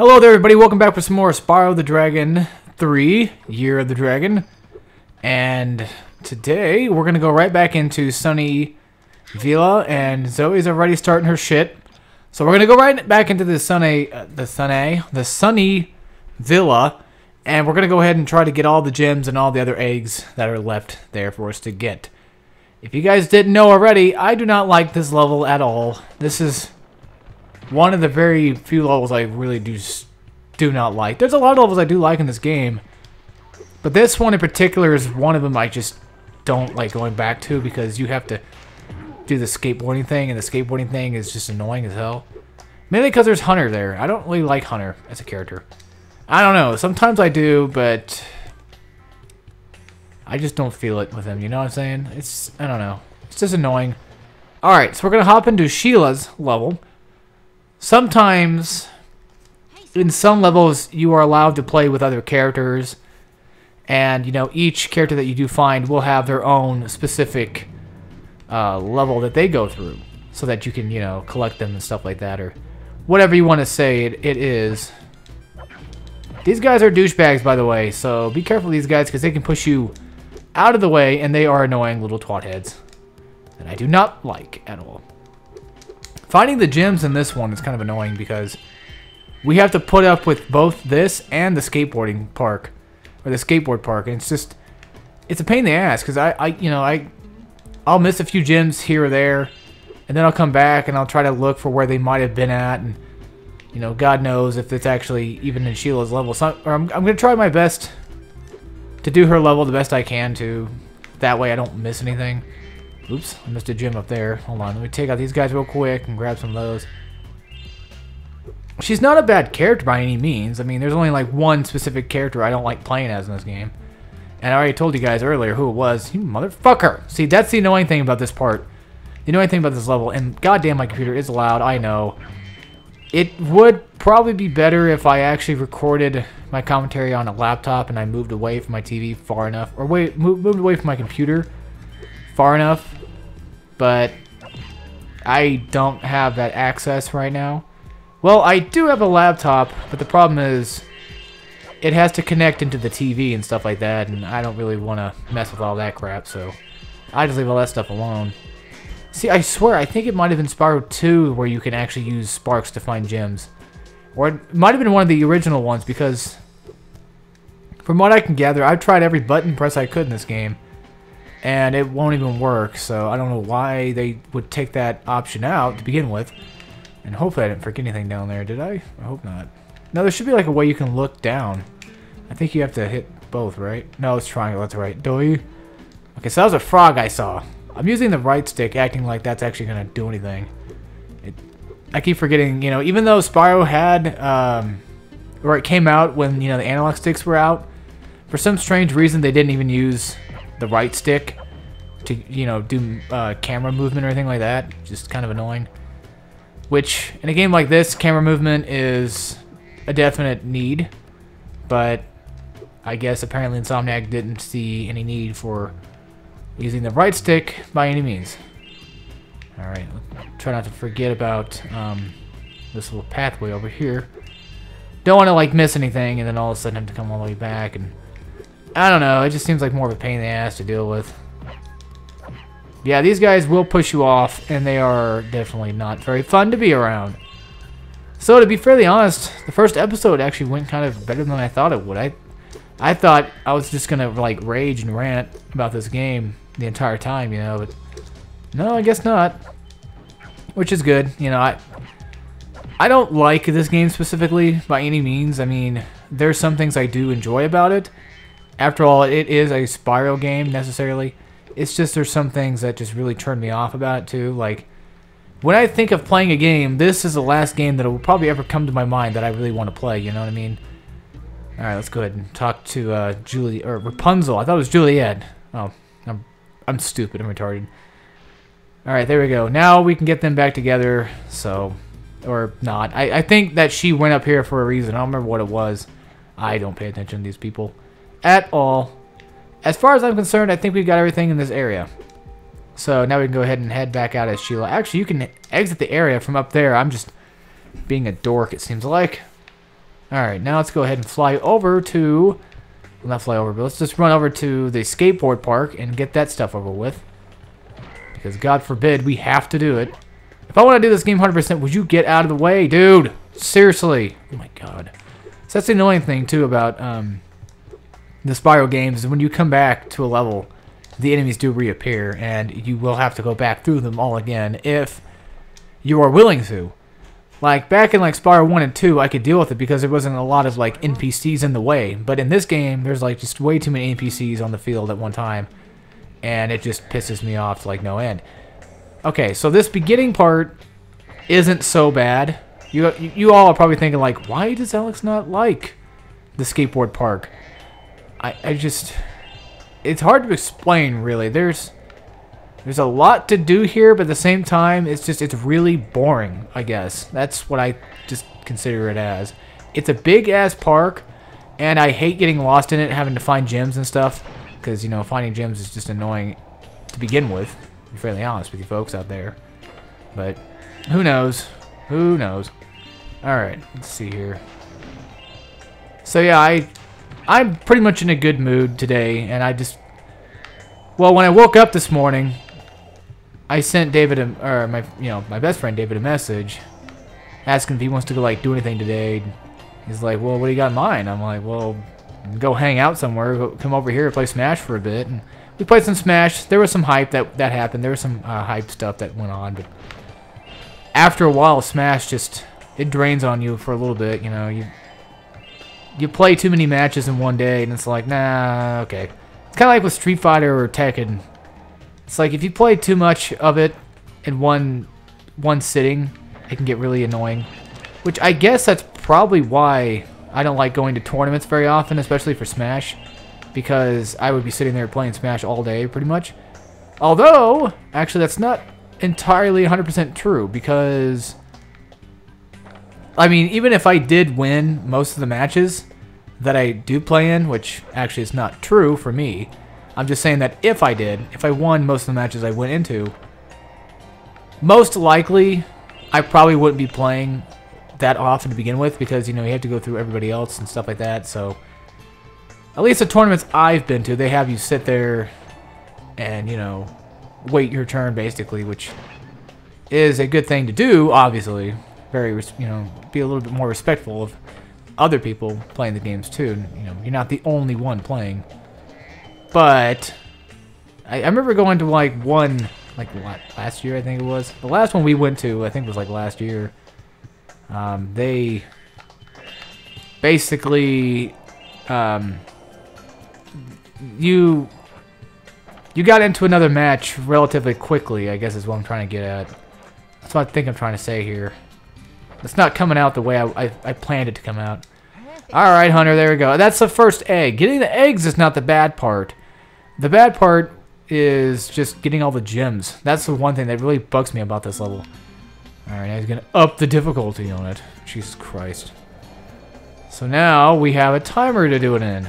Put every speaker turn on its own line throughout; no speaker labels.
Hello there, everybody. Welcome back for some more Spyro the Dragon 3, Year of the Dragon. And today, we're going to go right back into Sunny Villa, and Zoe's already starting her shit. So we're going to go right back into the Sunny Villa, and we're going to go ahead and try to get all the gems and all the other eggs that are left there for us to get. If you guys didn't know already, I do not like this level at all. This is one of the very few levels I really do not like. There's a lot of levels I do like in this game, but this one in particular is one of them I just don't like going back to because you have to do the skateboarding thing, and the skateboarding thing is just annoying as hell. Mainly because there's Hunter there. I don't really like Hunter as a character. I don't know. Sometimes I do, but I just don't feel it with him. You know what I'm saying? I don't know. It's just annoying. Alright, so we're going to hop into Sheilas Level. Sometimes, in some levels, you are allowed to play with other characters, and, you know, each character that you do find will have their own specific level that they go through, so that you can, you know, collect them and stuff like that, or whatever you want to say it is. These guys are douchebags, by the way, so be careful of these guys, because they can push you out of the way, and they are annoying little twat heads that I do not like at all. Finding the gems in this one is kind of annoying because we have to put up with both this and the skateboarding park, or the skateboard park, and it's a pain in the ass because I'll miss a few gems here or there, and then I'll come back and I'll try to look for where they might have been at, and you know, God knows if it's actually even in Sheila's level. So I'm gonna try my best to do her level the best I can to, that way I don't miss anything. Oops, I missed a gem up there. Hold on, let me take out these guys real quick and grab some of those. She's not a bad character by any means. I mean, there's only like one specific character I don't like playing as in this game. And I already told you guys earlier who it was. You motherfucker! See, that's the annoying thing about this part. The annoying thing about this level, and goddamn my computer is loud, I know. It would probably be better if I actually recorded my commentary on a laptop and I moved away from my TV far enough. Or moved away from my computer far enough, but I don't have that access right now. Well, I do have a laptop, but the problem is it has to connect into the TV and stuff like that, and I don't really want to mess with all that crap, so I just leave all that stuff alone. See, I swear, I think it might have been Spyro 2 where you can actually use sparks to find gems. Or it might have been one of the original ones, because from what I can gather, I've tried every button press I could in this game, and it won't even work, so I don't know why they would take that option out to begin with. And hopefully I didn't forget anything down there, did I? I hope not. No, there should be like a way you can look down. I think you have to hit both, right? No, it's triangle, that's right. Okay, so that was a frog I saw. I'm using the right stick, acting like that's actually going to do anything. I keep forgetting, you know, even though Spyro had, or it came out when, you know, the analog sticks were out, for some strange reason they didn't even use the right stick to, you know, do camera movement or anything like that. Just kind of annoying. Which, in a game like this, camera movement is a definite need, but I guess apparently Insomniac didn't see any need for using the right stick by any means. Alright, try not to forget about this little pathway over here. Don't want to like miss anything and then all of a sudden have to come all the way back, and I don't know, it just seems like more of a pain in the ass to deal with. Yeah, these guys will push you off, and they are definitely not very fun to be around. So, to be fairly honest, the first episode actually went kind of better than I thought it would. I thought I was just gonna, like, rage and rant about this game the entire time, you know, but no, I guess not. Which is good, you know, I don't like this game specifically by any means. I mean, there's some things I do enjoy about it. After all, it is a Spyro game, necessarily. It's just there's some things that just really turn me off about it, too. Like, when I think of playing a game, this is the last game that will probably ever come to my mind that I really want to play, you know what I mean? Alright, let's go ahead and talk to Rapunzel. I thought it was Juliet. Oh, I'm stupid. I'm retarded. Alright, there we go. Now we can get them back together, so... Or not. I think that she went up here for a reason. I don't remember what it was. I don't pay attention to these people at all. As far as I'm concerned, I think we've got everything in this area. So now we can go ahead and head back out as Sheila. Actually, you can exit the area from up there. I'm just being a dork, it seems like. Alright, now let's go ahead and fly over to... Well, not fly over, but let's just run over to the skateboard park and get that stuff over with. Because God forbid we have to do it. If I want to do this game 100%, would you get out of the way, dude? Seriously. Oh my God. So that's the annoying thing, too, about the Spyro games, is when you come back to a level, the enemies do reappear, and you will have to go back through them all again if you are willing to. Like, back in, like, Spyro 1 and 2, I could deal with it because there wasn't a lot of, like, NPCs in the way. But in this game, there's, like, just way too many NPCs on the field at one time. And it just pisses me off to, like, no end. Okay, so this beginning part isn't so bad. You all are probably thinking, like, why does Alex not like the skateboard park? I just... It's hard to explain, really. There's a lot to do here, but at the same time, it's really boring, I guess. That's what I just consider it as. It's a big-ass park, and I hate getting lost in it, having to find gems and stuff, because, you know, finding gems is just annoying to begin with, to be fairly honest with you folks out there. But who knows? Who knows? Alright, let's see here. So, yeah, I'm pretty much in a good mood today, and I just... Well, when I woke up this morning... I sent David, my best friend David, a message asking if he wants to go, like, do anything today. He's like, well, what do you got in mind? I'm like, well, go hang out somewhere, come over here and play Smash for a bit. And we played some Smash. There was some hype that happened. There was some hype stuff that went on, but after a while, Smash just, it drains on you for a little bit, you know. You play too many matches in one day, and it's like, nah, okay. It's kind of like with Street Fighter or Tekken. It's like if you play too much of it in one sitting, it can get really annoying. Which I guess that's probably why I don't like going to tournaments very often, especially for Smash. Because I would be sitting there playing Smash all day, pretty much. Although, actually that's not entirely 100% true, because... I mean, even if I did win most of the matches that I do play in, which actually is not true for me... I'm just saying that if I won most of the matches I went into, most likely, I probably wouldn't be playing that often to begin with because, you know, you have to go through everybody else and stuff like that. So, at least the tournaments I've been to, they have you sit there and, you know, wait your turn, basically, which is a good thing to do, obviously. Very, you know, be a little bit more respectful of other people playing the games, too. You know, you're not the only one playing. But I remember going to like one, like last year I think it was. The last one we went to I think was like last year. They basically you got into another match relatively quickly, I guess is what I'm trying to get at. That's what I think I'm trying to say here. It's not coming out the way I planned it to come out. Alright, Hunter, there we go. That's the first egg. Getting the eggs is not the bad part. The bad part is just getting all the gems. That's the one thing that really bugs me about this level. Alright, now he's going to up the difficulty on it. Jesus Christ. So now we have a timer to do it in.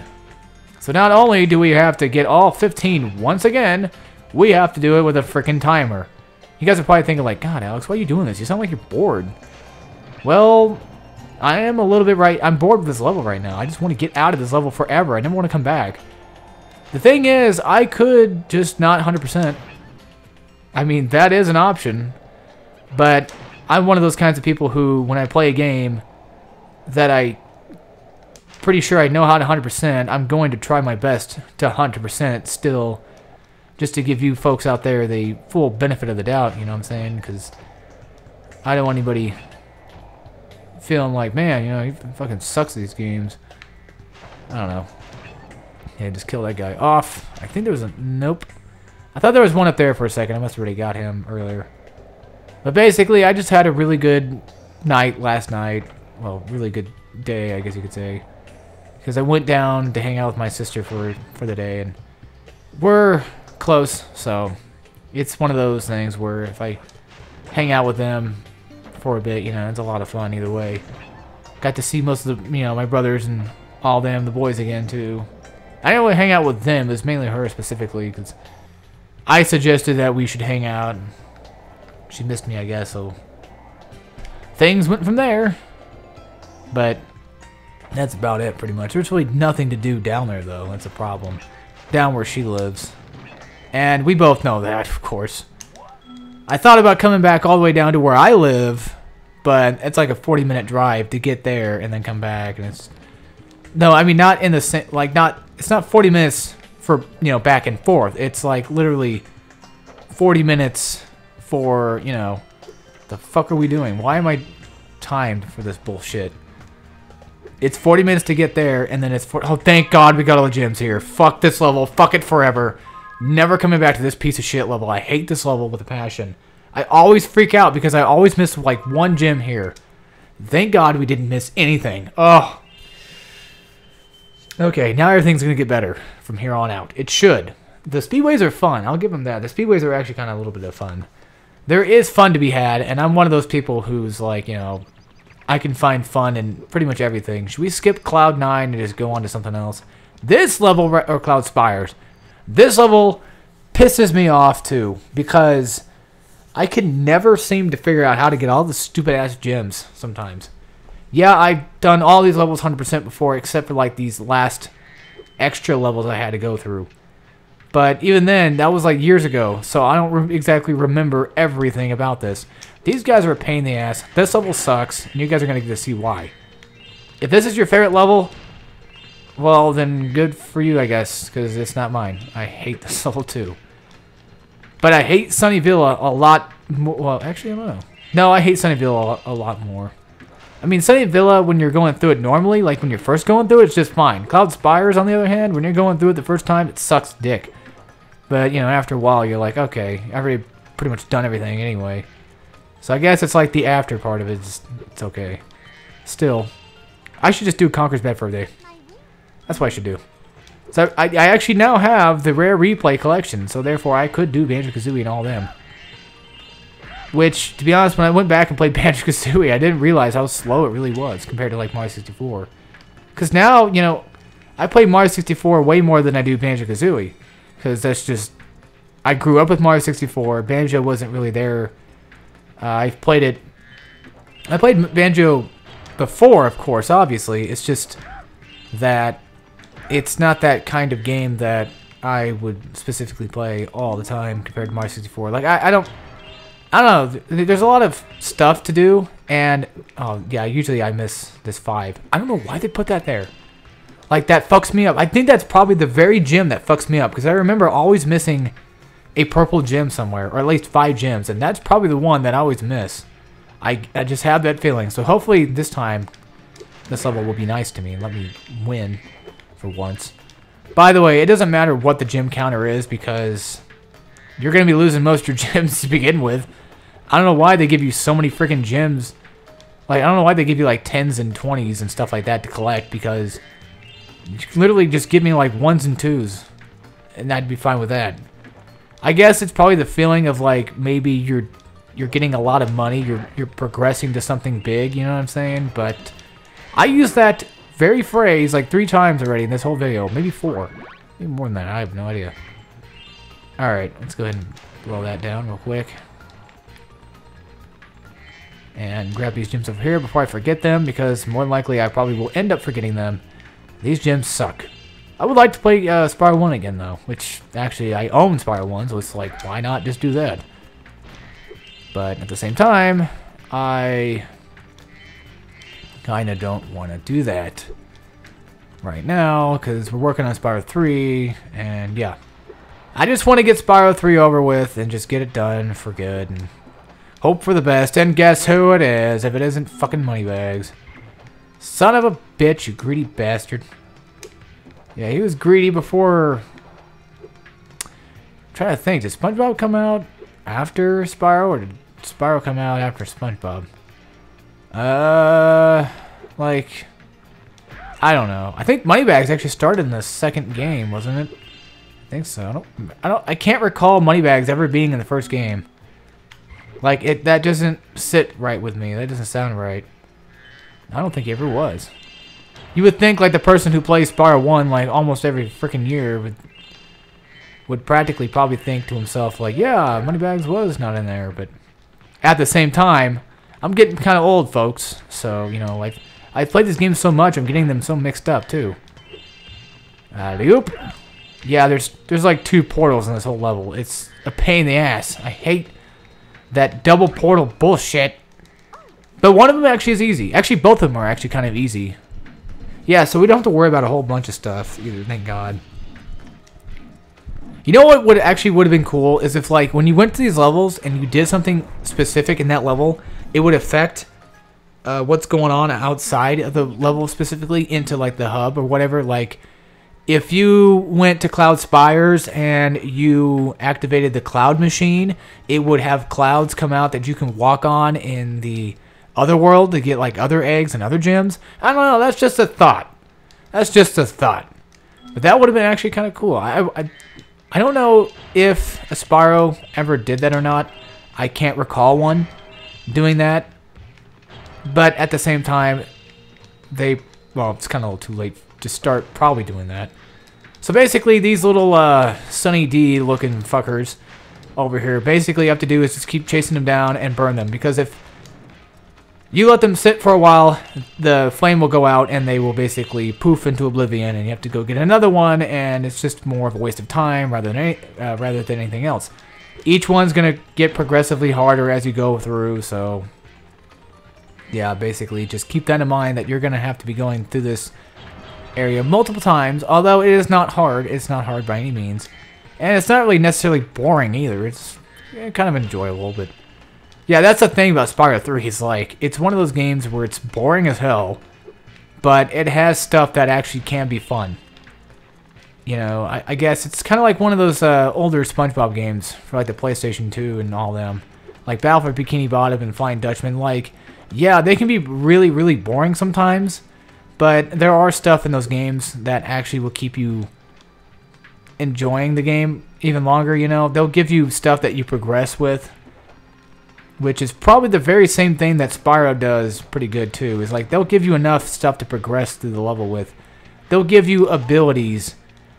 So not only do we have to get all 15 once again, we have to do it with a freaking timer. You guys are probably thinking like, God, Alex, why are you doing this? You sound like you're bored. Well, I am a little bit right. I'm bored with this level right now. I just want to get out of this level forever. I never want to come back. The thing is, I could just not 100%. I mean, that is an option. But I'm one of those kinds of people who, when I play a game that I pretty sure I know how to 100%, I'm going to try my best to 100% still, just to give you folks out there the full benefit of the doubt, you know what I'm saying? Because I don't want anybody feeling like, man, you know, he fucking sucks at these games. I don't know. Yeah, just kill that guy off. I think there was a... Nope. I thought there was one up there for a second. I must have already got him earlier. But basically, I just had a really good night last night. Well, really good day, I guess you could say. Because I went down to hang out with my sister for the day. And we're close, so it's one of those things where if I hang out with them for a bit, you know, it's a lot of fun either way. Got to see most of the, you know, my brothers and all them, the boys again, too. I didn't really hang out with them. It was mainly her specifically because I suggested that we should hang out. She missed me, I guess, so things went from there. But That's about it, pretty much. There's really nothing to do down there, though. That's a problem. Down where she lives. And we both know that, of course. I thought about coming back all the way down to where I live, but it's like a 40-minute drive to get there and then come back, and it's... No, I mean, not in the same... Like, not... It's not 40 minutes for, you know, back and forth. It's like literally 40 minutes for, you know... The fuck are we doing? Why am I timed for this bullshit? It's 40 minutes to get there, and then it's... Oh, thank God we got all the gyms here. Fuck this level. Fuck it forever. Never coming back to this piece of shit level. I hate this level with a passion. I always freak out because I always miss, like, one gym here. Thank God we didn't miss anything. Oh. Okay, now everything's going to get better from here on out. It should. The speedways are fun. I'll give them that. The speedways are actually kind of a little bit of fun. There is fun to be had, and I'm one of those people who's like, you know, I can find fun in pretty much everything. Should we skip Cloud 9 and just go on to something else? This level, or Cloud Spires, this level pisses me off too, because I can never seem to figure out how to get all the stupid-ass gems sometimes. Yeah, I've done all these levels 100% before, except for like these last extra levels I had to go through. But even then, that was like years ago, so I don't exactly remember everything about this. These guys are a pain in the ass. This level sucks, and you guys are going to get to see why. If this is your favorite level, well, then good for you, I guess, because it's not mine. I hate this level too. But I hate Sunny Villa a lot more. Well, actually, I don't know. No, I hate Sunny Villa a lot more. I mean, Sunny Villa, when you're going through it normally, like when you're first going through it, it's just fine. Cloud Spires, on the other hand, when you're going through it the first time, it sucks dick. But, you know, after a while, you're like, okay, I've already pretty much done everything anyway. So I guess it's like the after part of it. It's okay. Still, I should just do Conker's Bad Fur Day. That's what I should do. So I actually now have the Rare Replay collection, so therefore I could do Banjo-Kazooie and all them. Which, to be honest, when I went back and played Banjo-Kazooie, I didn't realize how slow it really was compared to, like, Mario 64. Because now, you know, I play Mario 64 way more than I do Banjo-Kazooie. Because that's just... I grew up with Mario 64. Banjo wasn't really there. I've played it... I played Banjo before, of course, obviously. It's just that it's not that kind of game that I would specifically play all the time compared to Mario 64. Like, I don't know. There's a lot of stuff to do, and oh yeah, usually I miss this 5. I don't know why they put that there. Like, that fucks me up. I think that's probably the very gym that fucks me up, because I remember always missing a purple gem somewhere, or at least 5 gems, and that's probably the one that I always miss. I just have that feeling. So hopefully this time, this level will be nice to me and let me win for once. By the way, it doesn't matter what the gem counter is, because you're going to be losing most of your gems to begin with. I don't know why they give you so many freaking gems. Like, I don't know why they give you like 10s and 20s and stuff like that to collect, because you can literally just give me like 1s and 2s, and I'd be fine with that. I guess it's probably the feeling of like maybe you're getting a lot of money, you're progressing to something big, you know what I'm saying? But I use that very phrase like 3 times already in this whole video, maybe 4. Maybe more than that, I have no idea. Alright, let's go ahead and blow that down real quick. And grab these gems over here before I forget them, because more than likely I probably will end up forgetting them. These gems suck. I would like to play Spyro 1 again, though, which actually I own Spyro 1, so it's like, why not just do that? But at the same time, I kind of don't want to do that right now, because we're working on Spyro 3, and yeah. I just want to get Spyro 3 over with and just get it done for good and hope for the best. And guess who it is, if it isn't fucking Moneybags. Son of a bitch, you greedy bastard. Yeah, he was greedy before... I'm trying to think, did SpongeBob come out after Spyro, or did Spyro come out after SpongeBob? Like, I don't know. I think Moneybags actually started in the second game, wasn't it? I think so. I can't recall Moneybags ever being in the first game. Like, that doesn't sit right with me. That doesn't sound right. I don't think he ever was. You would think, like, the person who plays Spyro 1, like, almost every freaking year would practically probably think to himself, like, yeah, Moneybags was not in there, but at the same time, I'm getting kind of old, folks, so, you know, like, I've played this game so much, I'm getting them so mixed up, too. Alley-oop. Yeah, there's like 2 portals in this whole level. It's a pain in the ass. I hate that double portal bullshit. But one of them actually is easy. Actually, both of them are actually kind of easy. Yeah, so we don't have to worry about a whole bunch of stuff either, thank God. You know what would have been cool is if, like, when you went to these levels and you did something specific in that level, it would affect what's going on outside of the level specifically into, like, the hub or whatever. Like, if you went to Cloud Spires and you activated the cloud machine, it would have clouds come out that you can walk on in the other world to get, like, other eggs and other gems. I don't know, that's just a thought. That's just a thought. But that would have been actually kind of cool. I don't know if a Spyro ever did that or not. I can't recall one doing that. But at the same time, well, it's kind of a little too late to start probably doing that. So basically, these little Sunny D looking fuckers over here, basically you have to do is just keep chasing them down and burn them. Because if you let them sit for a while, the flame will go out and they will basically poof into oblivion, and you have to go get another one, and it's just more of a waste of time rather than anything else. Each one's gonna get progressively harder as you go through, so yeah, basically just keep that in mind that you're gonna have to be going through this area multiple times. Although it is not hard, it's not hard by any means, and it's not really necessarily boring either. It's kind of enjoyable, but. Yeah, that's the thing about Spyro 3. It's like, it's one of those games where it's boring as hell, but it has stuff that actually can be fun. You know, I guess it's kind of like one of those older SpongeBob games for like the PlayStation 2 and all them. Like Battle for Bikini Bottom and Flying Dutchman. Like, yeah, they can be really, really boring sometimes, but there are stuff in those games that actually will keep you enjoying the game even longer, you know. They'll give you stuff that you progress with, which is probably the very same thing that Spyro does pretty good too. Is like they'll give you enough stuff to progress through the level with. They'll give you abilities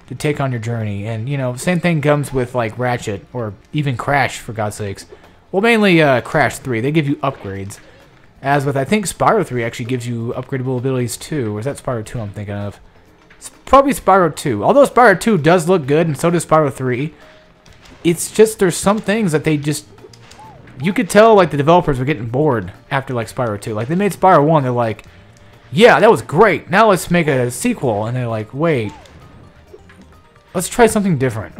to take on your journey, and you know, same thing comes with like Ratchet or even Crash, for God's sakes. Well, mainly Crash 3. They give you upgrades. As with, I think Spyro 3 actually gives you upgradable abilities too. Or is that Spyro 2 I'm thinking of? It's probably Spyro 2. Although Spyro 2 does look good, and so does Spyro 3. It's just there's some things that they just. You could tell, like, the developers were getting bored after, like, Spyro 2. Like, they made Spyro 1, they're like, yeah, that was great. Now let's make a sequel. And they're like, wait, let's try something different.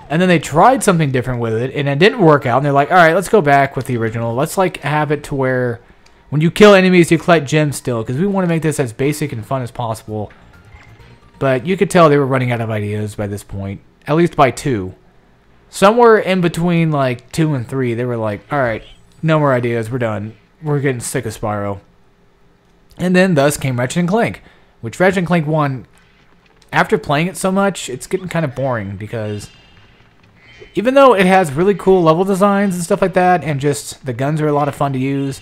And then they tried something different with it, and it didn't work out. And they're like, all right, let's go back with the original. Let's, like, have it to where when you kill enemies, you collect gems still. Because we want to make this as basic and fun as possible. But you could tell they were running out of ideas by this point. At least by 2. Somewhere in between, like, 2 and 3, they were like, alright, no more ideas, we're done. We're getting sick of Spyro. And then, thus, came Ratchet & Clank. Which, Ratchet & Clank 1, after playing it so much, it's getting kind of boring, because even though it has really cool level designs and stuff like that, and just, the guns are a lot of fun to use,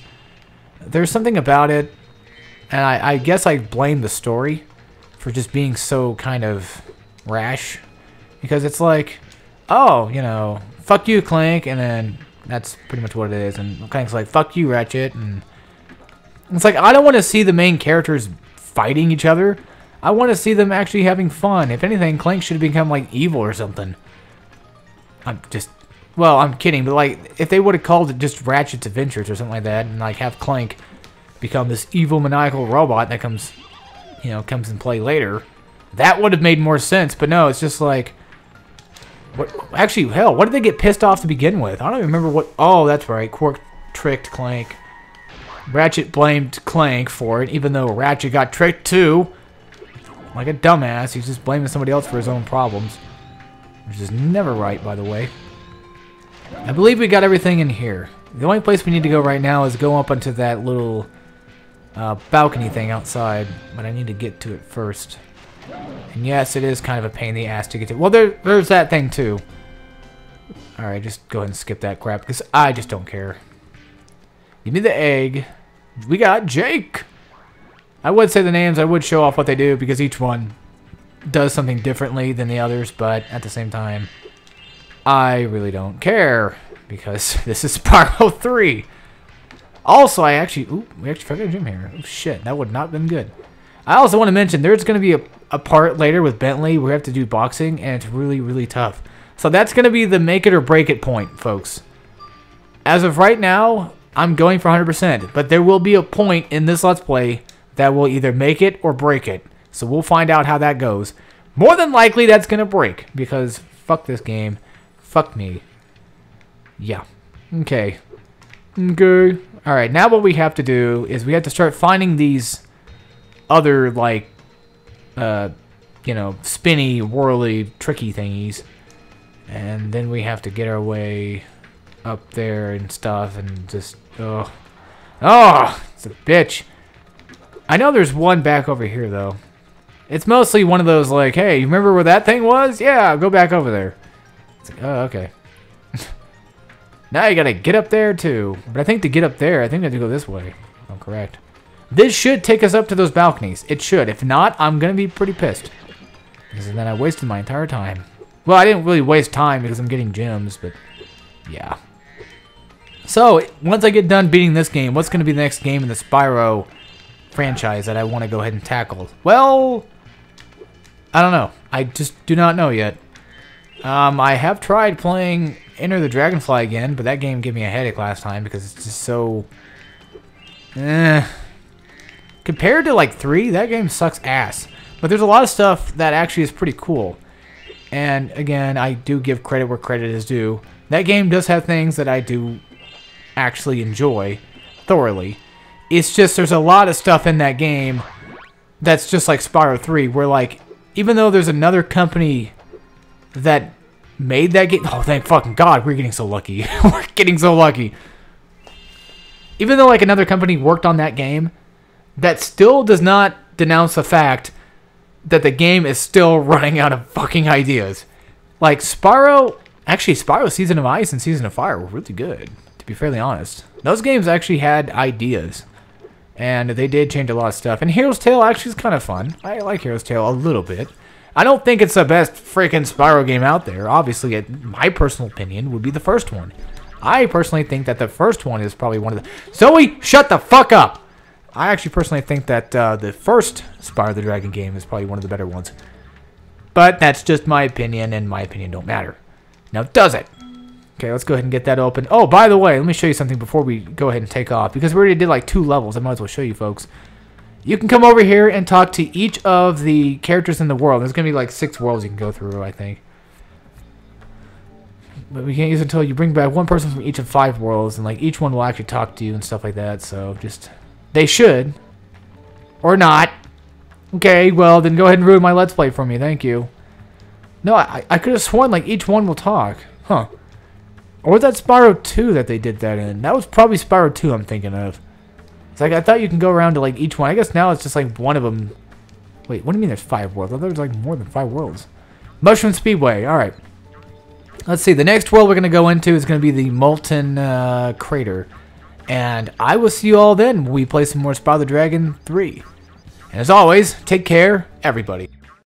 there's something about it, and I guess I blame the story for just being so kind of rash. Because it's like, oh, you know, fuck you, Clank, and then that's pretty much what it is. And Clank's like, fuck you, Ratchet, and it's like, I don't want to see the main characters fighting each other. I want to see them actually having fun. If anything, Clank should have become, like, evil or something. Well, I'm kidding, but, like, if they would have called it just Ratchet's Adventures or something like that, and, like, have Clank become this evil, maniacal robot that comes in play later, that would have made more sense. But no, it's just like, what, actually, hell, what did they get pissed off to begin with? I don't even remember what. Oh, that's right. Quark tricked Clank. Ratchet blamed Clank for it, even though Ratchet got tricked too. Like a dumbass, he's just blaming somebody else for his own problems. Which is never right, by the way. I believe we got everything in here. The only place we need to go right now is go up onto that little balcony thing outside. But I need to get to it first. And yes, it is kind of a pain in the ass to get to. Well, there's that thing too. Alright, just go ahead and skip that crap, because I just don't care. Give me the egg. We got Jake. I would say the names, I would show off what they do, because each one does something differently than the others, but at the same time, I really don't care, because this is Spyro 3. Also, we actually forgot a gym here. Oh, shit, that would not have been good. I also want to mention there's going to be a part later with Bentley where we have to do boxing, and it's really, really tough. So that's going to be the make it or break it point, folks. As of right now, I'm going for 100%, but there will be a point in this Let's Play that will either make it or break it. So we'll find out how that goes. More than likely, that's going to break, because fuck this game. Fuck me. Yeah. Okay. Okay. Alright, now what we have to do is we have to start finding these other, like, you know, spinny, whirly, tricky thingies. And then we have to get our way up there and stuff and just, oh, it's a bitch. I know there's one back over here, though. It's mostly one of those, like, hey, you remember where that thing was? Yeah, go back over there. It's like, oh, okay. Now you gotta get up there, too. But I think to get up there, I think I have to go this way. Oh, correct. This should take us up to those balconies. It should. If not, I'm gonna be pretty pissed. Because then I wasted my entire time. Well, I didn't really waste time because I'm getting gems, but yeah. So, once I get done beating this game, what's going to be the next game in the Spyro franchise that I want to go ahead and tackle? Well, I don't know. I just do not know yet. I have tried playing Enter the Dragonfly again, but that game gave me a headache last time because it's just so... Compared to, like, 3, that game sucks ass. But there's a lot of stuff that actually is pretty cool. And, again, I do give credit where credit is due. That game does have things that I do actually enjoy thoroughly. It's just there's a lot of stuff in that game that's just like Spyro 3, where, like, even though there's another company that made that game... Oh, thank fucking God, we're getting so lucky. We're getting so lucky. Even though, like, another company worked on that game, that still does not denounce the fact that the game is still running out of fucking ideas. Like, Spyro... Actually, Spyro Season of Ice and Season of Fire were really good, to be fairly honest. Those games actually had ideas. And they did change a lot of stuff. And Hero's Tale actually is kind of fun. I like Hero's Tale a little bit. I don't think it's the best freaking Spyro game out there. Obviously, in my personal opinion, would be the first one. I personally think that the first one is probably one of the... Zoe, shut the fuck up! I actually personally think that the first Spyro the Dragon game is probably one of the better ones. But that's just my opinion, and my opinion don't matter. Now, does it? Okay, let's go ahead and get that open. Oh, by the way, let me show you something before we go ahead and take off. Because we already did like 2 levels, I might as well show you folks. You can come over here and talk to each of the characters in the world. There's going to be like 6 worlds you can go through, I think. But we can't use it until you bring back one person from each of 5 worlds. And like each one will actually talk to you and stuff like that. So just... They should. Or not. Okay, well, then go ahead and ruin my Let's Play for me. Thank you. No, I could have sworn like each one will talk. Huh. Or was that Spyro 2 that they did that in? That was probably Spyro 2 I'm thinking of. It's like I thought you can go around to like each one. I guess now it's just like one of them. Wait, what do you mean there's 5 worlds? I thought there's like more than 5 worlds. Mushroom Speedway. Alright. Let's see. The next world we're going to go into is going to be the Molten Crater. And I will see you all then when we play some more Spyro the Dragon 3. And as always, take care, everybody.